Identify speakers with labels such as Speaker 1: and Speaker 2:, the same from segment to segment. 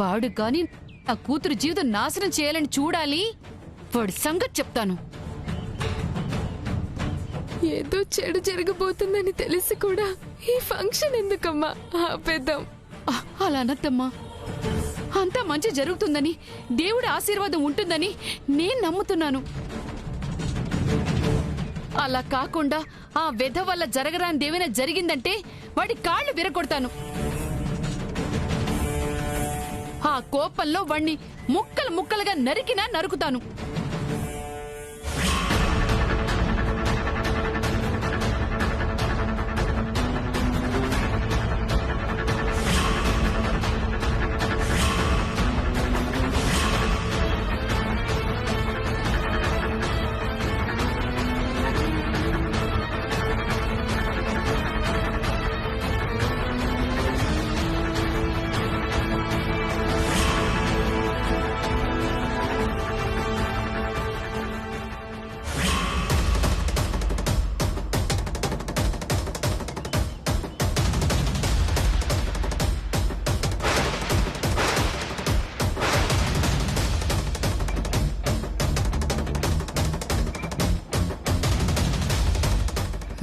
Speaker 1: వాడు కాని నా కూతురు జీవితం నాశనం చేయాలని చూడాలి. వాడి సంగతి చెప్తాను.
Speaker 2: ఏదో చెడు జరగబోతుందని తెలిసి కూడా ఈ ఫంక్షన్ ఎందుకమ్మా ఆపేద్దాం.
Speaker 1: అలా అనద్దమ్మా. అంతా మంచి జరుగుతుందని, దేవుడి ఆశీర్వాదం ఉంటుందని నేను నమ్ముతున్నాను. అలా కాకుండా ఆ వెధ వల్ల జరగరాని ఏమైనా జరిగిందంటే వాడి కాళ్ళు విరగొడతాను. ఆ కోపంలో వాణ్ణి ముక్కలు ముక్కలుగా నరికినా నరుకుతాను.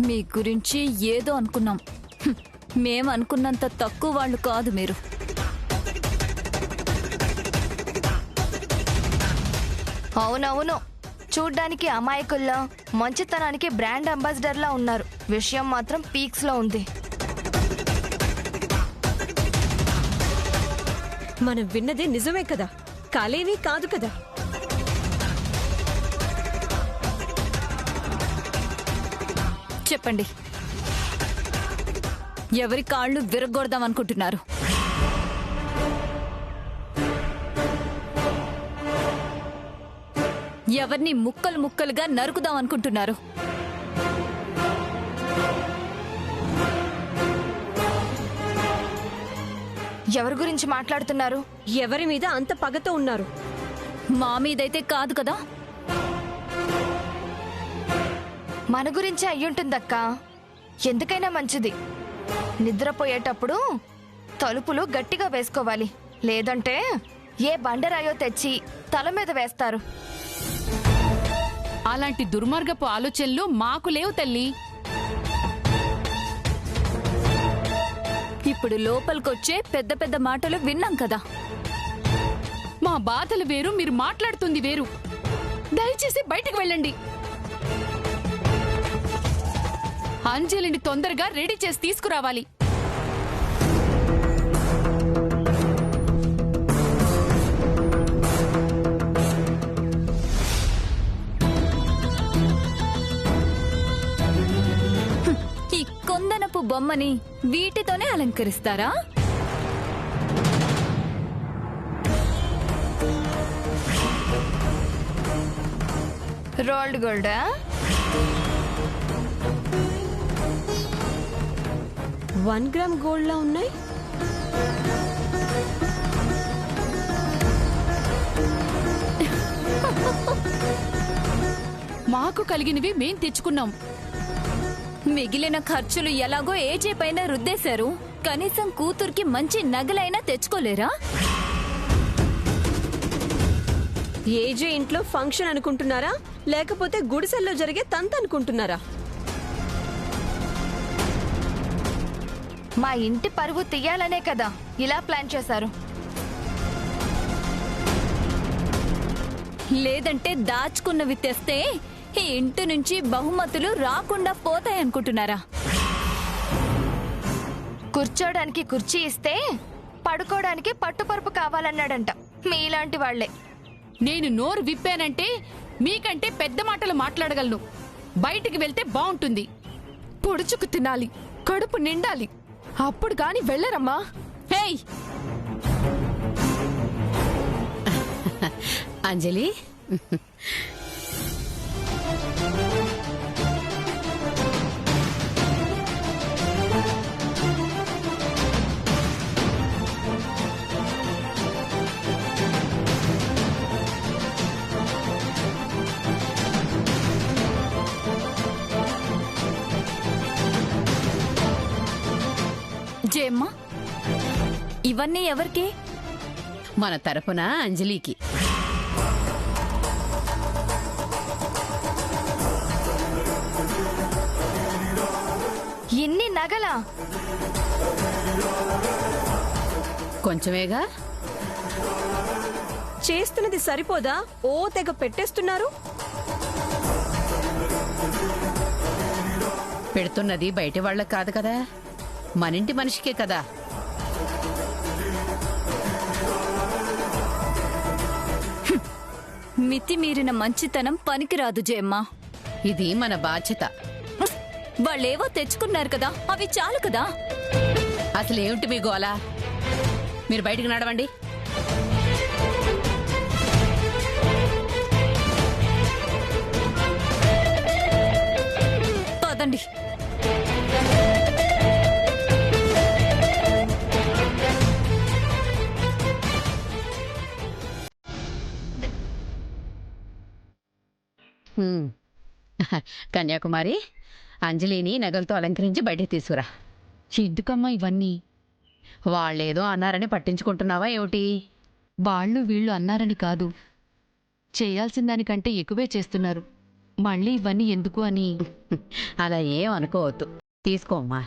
Speaker 3: మీ గురించి ఏదో అనుకున్నాం. మేము అనుకున్నంత తక్కువ వాళ్ళు కాదు మీరు.
Speaker 4: అవునవును, చూడ్డానికి అమాయకుల్లా, మంచితనానికి బ్రాండ్ అంబాసిడర్లా ఉన్నారు. విషయం మాత్రం పీక్స్ లో ఉంది.
Speaker 5: మనం విన్నది నిజమే కదా, కాలేవి కాదు కదా.
Speaker 3: చెప్పండి, ఎవరి కాళ్ళు విరగొడదాం అనుకుంటున్నారు? ఎవరిని ముక్కలు ముక్కలుగా నరుకుదాం అనుకుంటున్నారు?
Speaker 4: ఎవరి గురించి మాట్లాడుతున్నారు?
Speaker 5: ఎవరి మీద అంత పగతో ఉన్నారు?
Speaker 3: మా మీదైతే కాదు కదా.
Speaker 4: మన గురించి అయ్యుంటుందక్కా. ఎందుకైనా మంచిది, నిద్రపోయేటప్పుడు తలుపులు గట్టిగా వేసుకోవాలి. లేదంటే ఏ బండరాయో తెచ్చి తల మీద వేస్తారు.
Speaker 1: అలాంటి దుర్మార్గపు ఆలోచనలు మాకు లేవు తల్లి.
Speaker 3: ఇప్పుడు లోపలికొచ్చే పెద్ద పెద్ద మాటలు విన్నాం కదా.
Speaker 1: మా బాధలు వేరు, మీరు మాట్లాడుతుంది వేరు. దయచేసి బయటకు వెళ్ళండి. అంజలిని తొందరగా రెడీ చేసి తీసుకురావాలి.
Speaker 3: ఈ కొందనపు బొమ్మని వీటితోనే అలంకరిస్తారా?
Speaker 4: రోల్డ్ గోల్డా?
Speaker 5: 1 గ్రామ్ గోల్డ్ లా ఉన్నాయి.
Speaker 1: మాకు కలిగినవి మేం తెచ్చుకున్నాం.
Speaker 3: మిగిలిన ఖర్చులు ఎలాగో ఏజే పైన రుద్దేశారు. కనీసం కూతురికి మంచి నగలైనా తెచ్చుకోలేరా?
Speaker 5: ఏజే ఇంట్లో ఫంక్షన్ అనుకుంటున్నారా, లేకపోతే గుడిసెల్లో జరిగే తంత అనుకుంటున్నారా?
Speaker 4: మా ఇంటి పరువు తీయాలనే కదా ఇలా ప్లాన్ చేశారు.
Speaker 3: లేదంటే దాచుకున్నవి తెస్తే ఈ ఇంటి నుంచి బహుమతులు రాకుండా పోతాయనుకుంటున్నారా?
Speaker 4: కూర్చోడానికి కుర్చీ ఇస్తే పడుకోవడానికి పట్టుపరుపు కావాలన్నాడంట మీలాంటి వాళ్లే.
Speaker 1: నేను నోరు విప్పానంటే మీకంటే పెద్ద మాటలు మాట్లాడగలను. బయటికి వెళ్తే బాగుంటుంది.
Speaker 2: పొడుచుకు తినాలి, కడుపు నిండాలి, అప్పుడు కాని వెళ్ళరమ్మా.
Speaker 1: హేయ్,
Speaker 6: అంజలి,
Speaker 3: జయమ్మ, ఇవన్నీ ఎవరికి?
Speaker 1: మన తరపున అంజలికి.
Speaker 4: ఇన్ని నగలా?
Speaker 1: కొంచెమేగా.
Speaker 5: చేస్తున్నది సరిపోదా? ఓ తెగ పెట్టేస్తున్నారు.
Speaker 1: పెడుతున్నది బయటి వాళ్ళకి కాదు కదా, మనింటి మనిషికే కదా.
Speaker 3: మితిమీరిన మంచితనం పనికిరాదు జయమ్మ.
Speaker 1: ఇది మన బాధ్యత.
Speaker 3: వాళ్ళేవో తెచ్చుకున్నారు కదా, అవి చాలు కదా.
Speaker 1: అసలు ఏమిటి మీ గోల? మీరు బయటికి నడవండి.
Speaker 3: పదండి.
Speaker 1: కన్యాకుమారి, అంజలిని నగలతో అలంకరించి బయటికి తీసుకురా.
Speaker 6: ఎందుకమ్మా ఇవన్నీ?
Speaker 1: వాళ్ళేదో అన్నారని పట్టించుకుంటున్నావా ఏమిటి?
Speaker 6: వాళ్ళు వీళ్ళు అన్నారని కాదు, చేయాల్సిన దానికంటే ఎక్కువే చేస్తున్నారు. మళ్ళీ ఇవన్నీ ఎందుకు అని.
Speaker 1: అలా ఏం అనుకోవద్దు, తీసుకోమ్మా.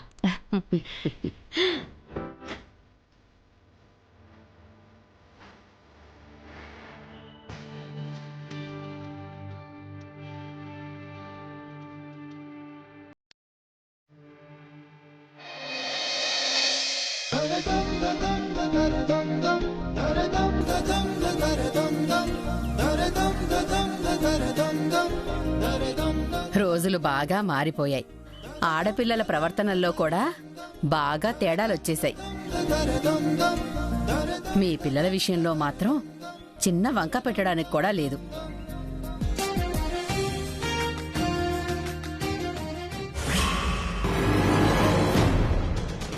Speaker 1: రోజులు బాగా మారిపోయాయి. ఆడపిల్లల ప్రవర్తనల్లో కూడా బాగా తేడాలొచ్చేశాయి. మీ పిల్లల విషయంలో మాత్రం చిన్న వంక పెట్టడానికి కూడా లేదు.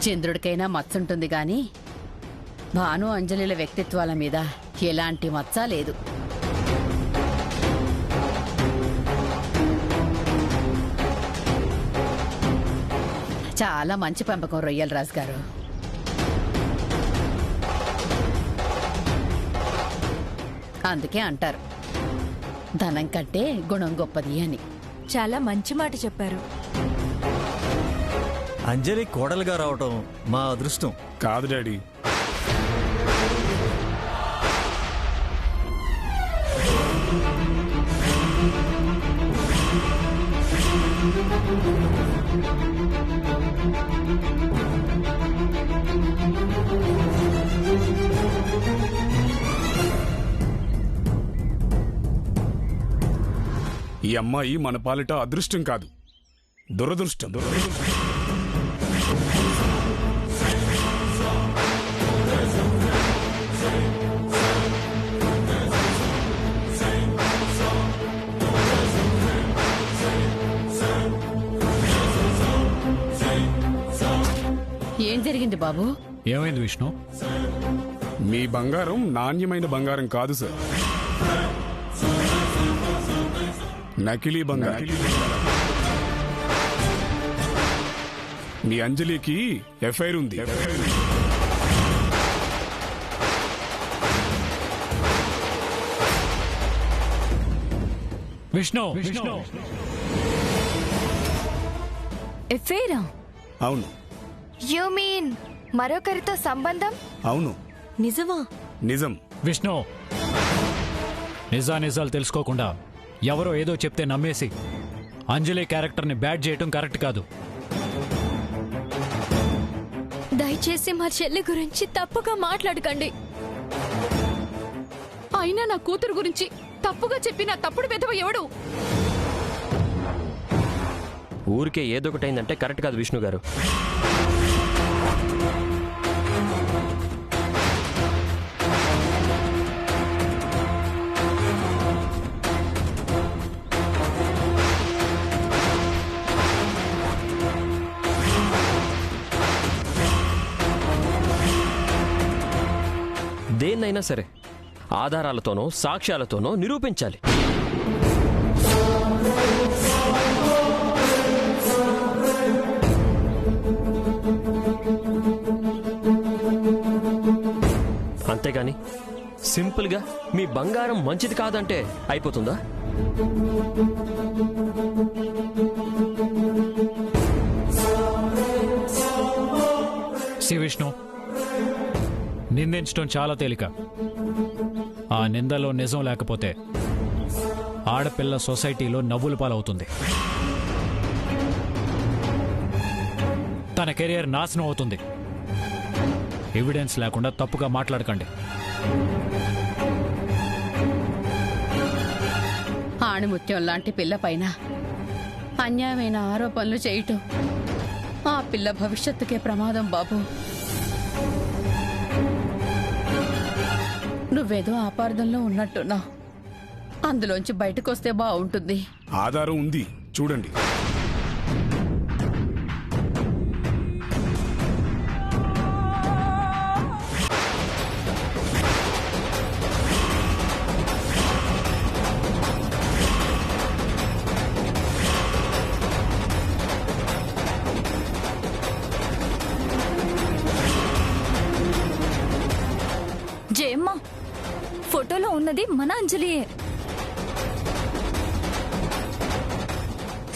Speaker 1: చంద్రుడికైనా మచ్చుంటుంది గాని భాను అంజలిల వ్యక్తిత్వాల మీద ఎలాంటి మచ్చ లేదు. చాలా మంచి పెంపకం రొయ్యల రాజు గారు. అందుకే అంటారు ధనం కంటే గుణం గొప్పది అని.
Speaker 3: చాలా మంచి మాట చెప్పారు.
Speaker 7: అంజలి కోడలుగా రావటం మా అదృష్టం.
Speaker 8: కాదు డాడీ, ఈ అమ్మాయి మన పాలిట అదృష్టం కాదు, దురదృష్టం.
Speaker 1: ఏం జరిగింది బాబు?
Speaker 9: ఏమైంది విష్ణు?
Speaker 8: మీ బంగారం నాణ్యమైన బంగారం కాదు సార్, నకిలీ బంగారం. మీ అంజలికి ఎఫ్ఐఆర్ ఉంది.
Speaker 9: విష్ణు విష్ణు
Speaker 3: ఎఫేరా?
Speaker 8: అవును.
Speaker 4: యు మీన్ మరొకరితో సంబంధం?
Speaker 8: అవును,
Speaker 5: నిజమా?
Speaker 8: నిజం.
Speaker 9: విష్ణు, నిజాలు తెలుసుకోకుండా ఎవరో ఏదో చెప్తే నమ్మేసి అంజలి క్యారెక్టర్ని బ్యాడ్ చేయటం కరెక్ట్ కాదు.
Speaker 2: దయచేసి మా చెల్లి గురించి తప్పుగా మాట్లాడకండి.
Speaker 1: అయినా నా కూతురు గురించి తప్పుగా చెప్పిన తప్పుడు పెదవ ఎవడు?
Speaker 10: ఊరికే ఏదొకటైందంటే కరెక్ట్ కాదు విష్ణు గారు. దేన్నైనా సరే ఆధారాలతోనో సాక్ష్యాలతోనో నిరూపించాలి. అంతేగాని సింపుల్గా మీ బంగారం మంచిది కాదంటే అయిపోతుందా?
Speaker 9: సి విష్ణు, నిందించడం చాలా తేలిక. ఆ నిందలో నిజం లేకపోతే ఆడపిల్ల సొసైటీలో నవ్వుల పాలవుతుంది. తన కెరియర్ నాశనం అవుతుంది. ఎవిడెన్స్ లేకుండా తప్పుగా మాట్లాడకండి.
Speaker 1: ఆణిముత్యం లాంటి పిల్ల పైన అన్యాయమైన ఆరోపణలు చేయటం ఆ పిల్ల భవిష్యత్తుకే ప్రమాదం బాబు. నువ్వేదో అపార్థంలో ఉన్నట్టున్నావు. అందులోంచి బయటకొస్తే బాగుంటుంది.
Speaker 8: ఆధారం ఉంది, చూడండి.
Speaker 3: జయమ్మ, ఫోటోలో ఉన్నది మన అంజలియే.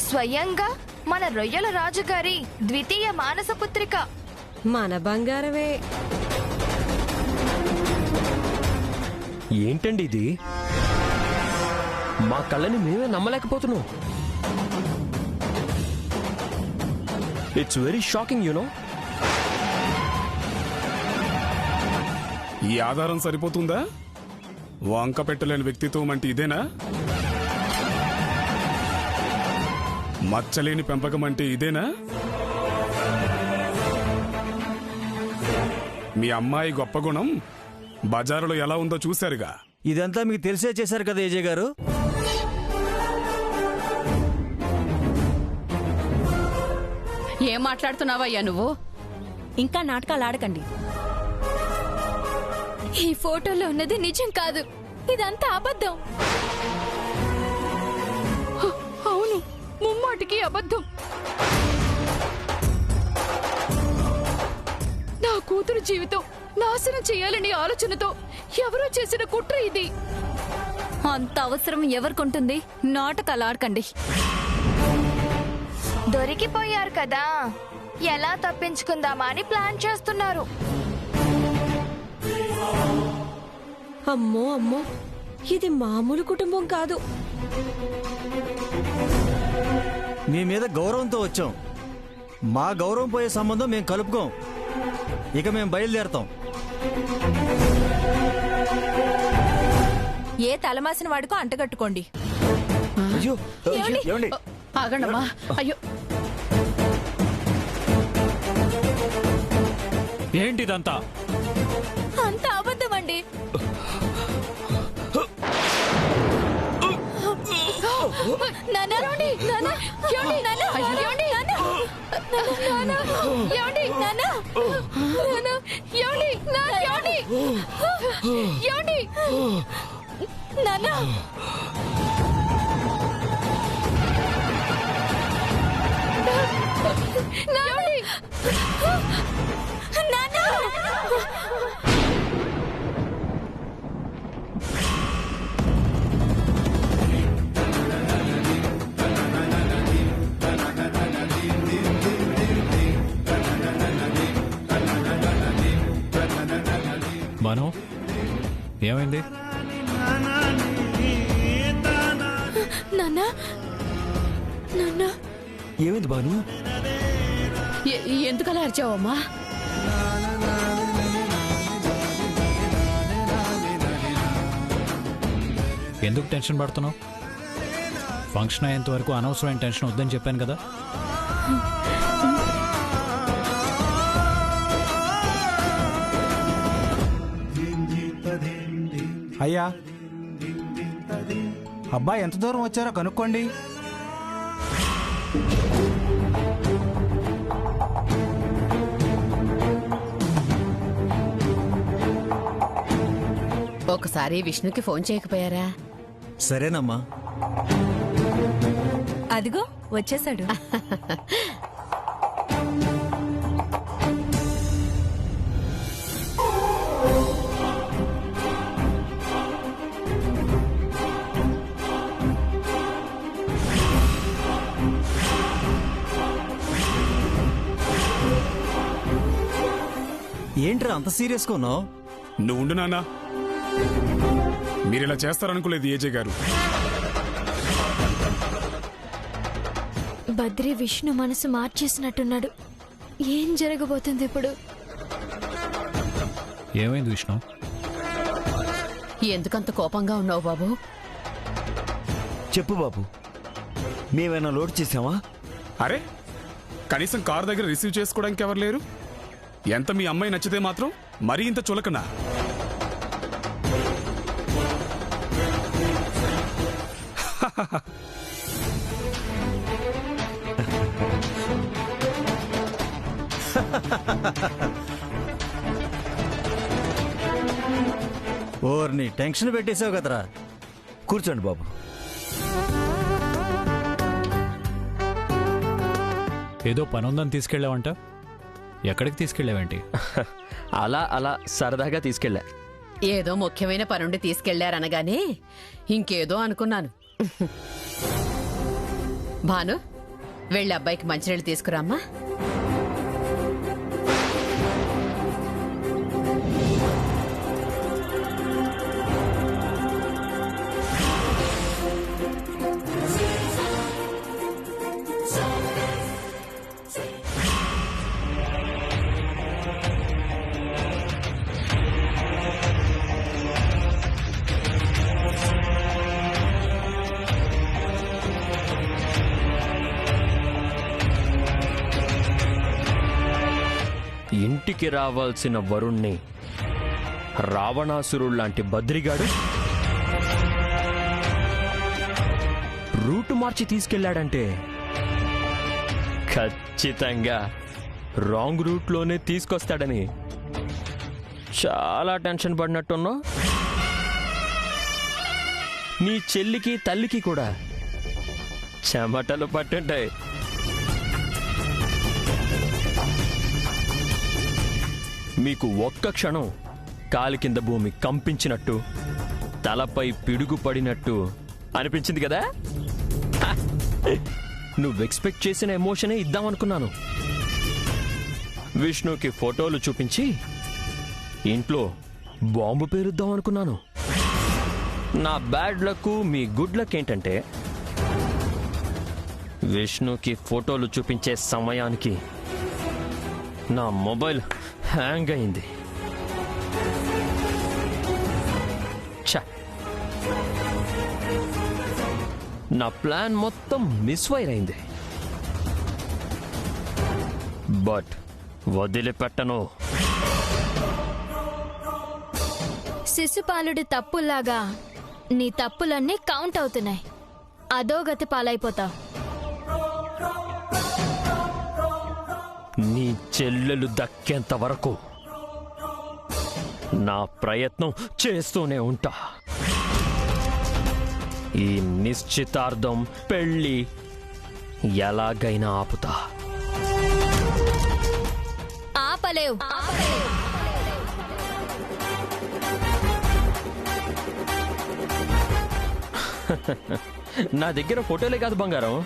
Speaker 4: స్వయంగా మన రొయ్యల రాజుగారి ద్వితీయ మానస పుత్రిక.
Speaker 5: మన బంగారమే.
Speaker 10: ఏంటండి ఇది? మా కళ్ళని మేమే నమ్మలేకపోతున్నాం. It's very shocking you know.
Speaker 8: ఈ ఆధారం సరిపోతుందా? వంక పెట్టలేని వ్యక్తిత్వం అంటే ఇదేనా? మచ్చలేని పెంపకం అంటే ఇదేనా? మీ అమ్మాయి గొప్ప గుణం బజారులో ఎలా ఉందో చూశారుగా.
Speaker 7: ఇదంతా మీకు తెలిసే చేశారు కదా ఏజే గారు.
Speaker 1: ఏం మాట్లాడుతున్నావయ్యా నువ్వు?
Speaker 3: ఇంకా నాటకాలు ఆడకండి.
Speaker 2: ఈ ఫోటోలో ఉన్నది నిజం కాదు, ఇదంతా అబద్ధం.
Speaker 1: అవును, ముమ్మాటికి అబద్ధం. నా కూతురు జీవితం నాశనం చేయాలని ఆలోచనతో ఎవరో చేసిన కుట్ర ఇది.
Speaker 3: అంత అవసరం ఎవరికుంటుంది? నాటకాలు ఆడకండి.
Speaker 4: దొరికిపోయారు కదా, ఎలా తప్పించుకుందామా అని ప్లాన్ చేస్తున్నారు.
Speaker 5: అమ్మో అమ్మో, ఇది మామూలు కుటుంబం కాదు.
Speaker 7: మీ మీద గౌరవంతో వచ్చాం. మా గౌరవం పోయే సంబంధం మేము కలుపుకోం. ఇక మేము బయలుదేరతాం.
Speaker 3: ఏ తలమాసిన వాడికో అంటగట్టుకోండి.
Speaker 7: అయ్యో, ఏమండి?
Speaker 1: ఆగండమ్మా. అయ్యో,
Speaker 9: ఏంటిదంతా?
Speaker 3: అంత అబద్ధం అండి.
Speaker 9: బాను, ఏమైంది?
Speaker 2: నాన్నా, నాన్నా,
Speaker 10: ఏమైంది బాను?
Speaker 1: ఎందుకలా అరిచావమ్మా?
Speaker 9: ఎందుకు టెన్షన్ పడుతున్నావు? ఫంక్షన్ అయ్యేంత వరకు అనవసరమైన టెన్షన్ వద్దని చెప్పాను కదా.
Speaker 11: అయ్యా, అబ్బాయి ఎంత దూరం వచ్చారో కనుక్కోండి.
Speaker 1: ఒకసారి విష్ణుకి ఫోన్ చేయకపోయారా?
Speaker 7: సరేనమ్మా.
Speaker 3: అదిగో వచ్చేసాడు.
Speaker 7: ఏంట్రా అంత సీరియస్గా ఉన్నావు?
Speaker 8: నువ్వు ఉండు నాన్న. మీరిలా చేస్తారనుకోలేదు ఏజే గారు.
Speaker 2: బద్రి విష్ణు మనసు మార్చేసినట్టున్నాడు. ఏం జరగబోతుంది ఇప్పుడు?
Speaker 9: ఏమైంది విష్ణు?
Speaker 1: ఎందుకంత కోపంగా ఉన్నావు బాబు?
Speaker 12: చెప్పు బాబు, మేమైనా లోడ్ చేసావా?
Speaker 8: అరే, కనీసం కార్ దగ్గర రిసీవ్ చేసుకోవడానికి ఎవరు లేరు. ఎంత మీ అమ్మాయి నచ్చితే మాత్రం మరీ ఇంత చులకనా?
Speaker 7: ఓర్ని టెన్షన్ పెట్టేసావు కదరా.
Speaker 12: కూర్చోండి బాబు.
Speaker 9: ఏదో పనుందని తీసుకెళ్ళావంట, ఎక్కడికి తీసుకెళ్ళావేంటి?
Speaker 10: అలా అలా సరదాగా తీసుకెళ్ళా.
Speaker 1: ఏదో ముఖ్యమైన పనుండి తీసుకెళ్లారనగానే ఇంకేదో అనుకున్నాను. భాను, వెళ్ళి అబ్బాయికి మంచినీళ్ళు తీసుకురామ్మా.
Speaker 10: ఇంటికి రావాల్సిన వరుణ్ణి రావణాసురుళ్లాంటి బద్రిగాడు రూటు మార్చి తీసుకెళ్లాడంటే ఖచ్చితంగా రాంగ్ రూట్లోనే తీసుకొస్తాడని చాలా టెన్షన్ పడినట్టున్నావు. నీ చెల్లికి తల్లికి కూడా చెమటలు పట్టుంటాయి. మీకు ఒక్క క్షణం కాలి కింద భూమి కంపించినట్టు, తలపై పిడుగు పడినట్టు అనిపించింది కదా? నువ్వు ఎక్స్పెక్ట్ చేసిన ఎమోషనే ఇద్దామనుకున్నాను. విష్ణుకి ఫోటోలు చూపించి ఇంట్లో బాంబు పేరుద్దాం అనుకున్నాను. నా బ్యాడ్ లక్ మీ గుడ్ లక్ ఏంటంటే విష్ణుకి ఫోటోలు చూపించే సమయానికి నా మొబైల్ హ్యాంగ్ అయింది. నా ప్లాన్ మొత్తం మిస్ఫైర్ అయింది. బట్ వదిలిపెట్టను.
Speaker 2: శిశుపాలుడి తప్పుల్లాగా నీ తప్పులన్నీ కౌంట్ అవుతున్నాయి. అదోగతి పాలైపోతావు.
Speaker 10: నీ చెల్లెలు దక్కేంత వరకు నా ప్రయత్నం చేస్తూనే ఉంటా. ఈ నిశ్చితార్థం, పెళ్ళి ఎలాగైనా ఆపుతా.
Speaker 2: ఆపలేవు.
Speaker 10: నా దగ్గర ఫోటోలే కాదు బంగారం,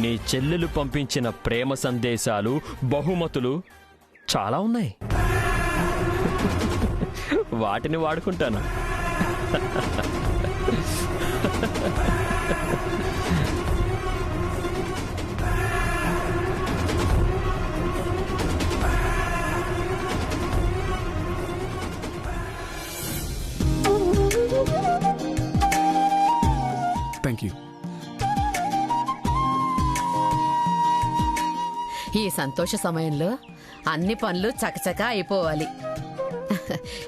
Speaker 10: నీ చెల్లెలు పంపించిన ప్రేమ సందేశాలు, బహుమతులు చాలా ఉన్నాయి. వాటిని వాడుకుంటాను.
Speaker 8: Thank you.
Speaker 1: ఈ సంతోష సమయంలో అన్ని పనులు చకచకా అయిపోవాలి.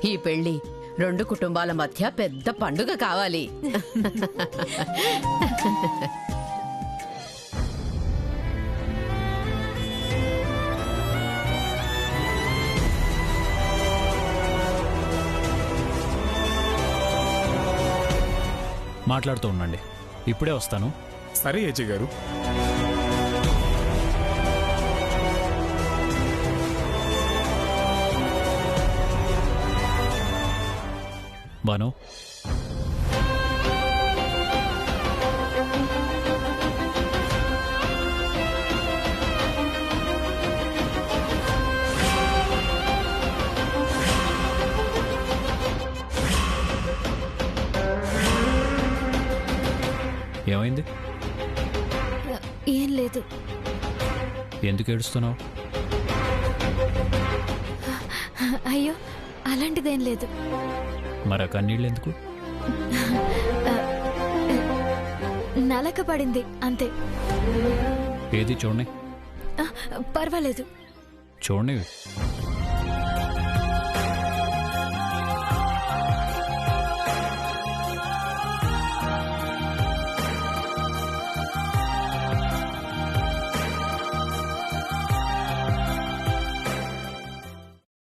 Speaker 1: ఈ పెళ్లి రెండు కుటుంబాల మధ్య పెద్ద పండుగ కావాలి.
Speaker 9: మాట్లాడుతూ ఉండండి, ఇప్పుడే వస్తాను.
Speaker 8: సరే ఏజే గారు.
Speaker 9: బాను, ఏమైంది?
Speaker 3: ఏం లేదు.
Speaker 9: ఎందుకు ఏడుస్తున్నావు?
Speaker 3: అయ్యో అలాంటిదేం లేదు.
Speaker 9: మరి ఆ కన్నీళ్ళు ఎందుకు?
Speaker 3: నలక పడింది అంతే.
Speaker 9: ఏది చూడండి.
Speaker 3: పర్వాలేదు.
Speaker 9: చూడండి.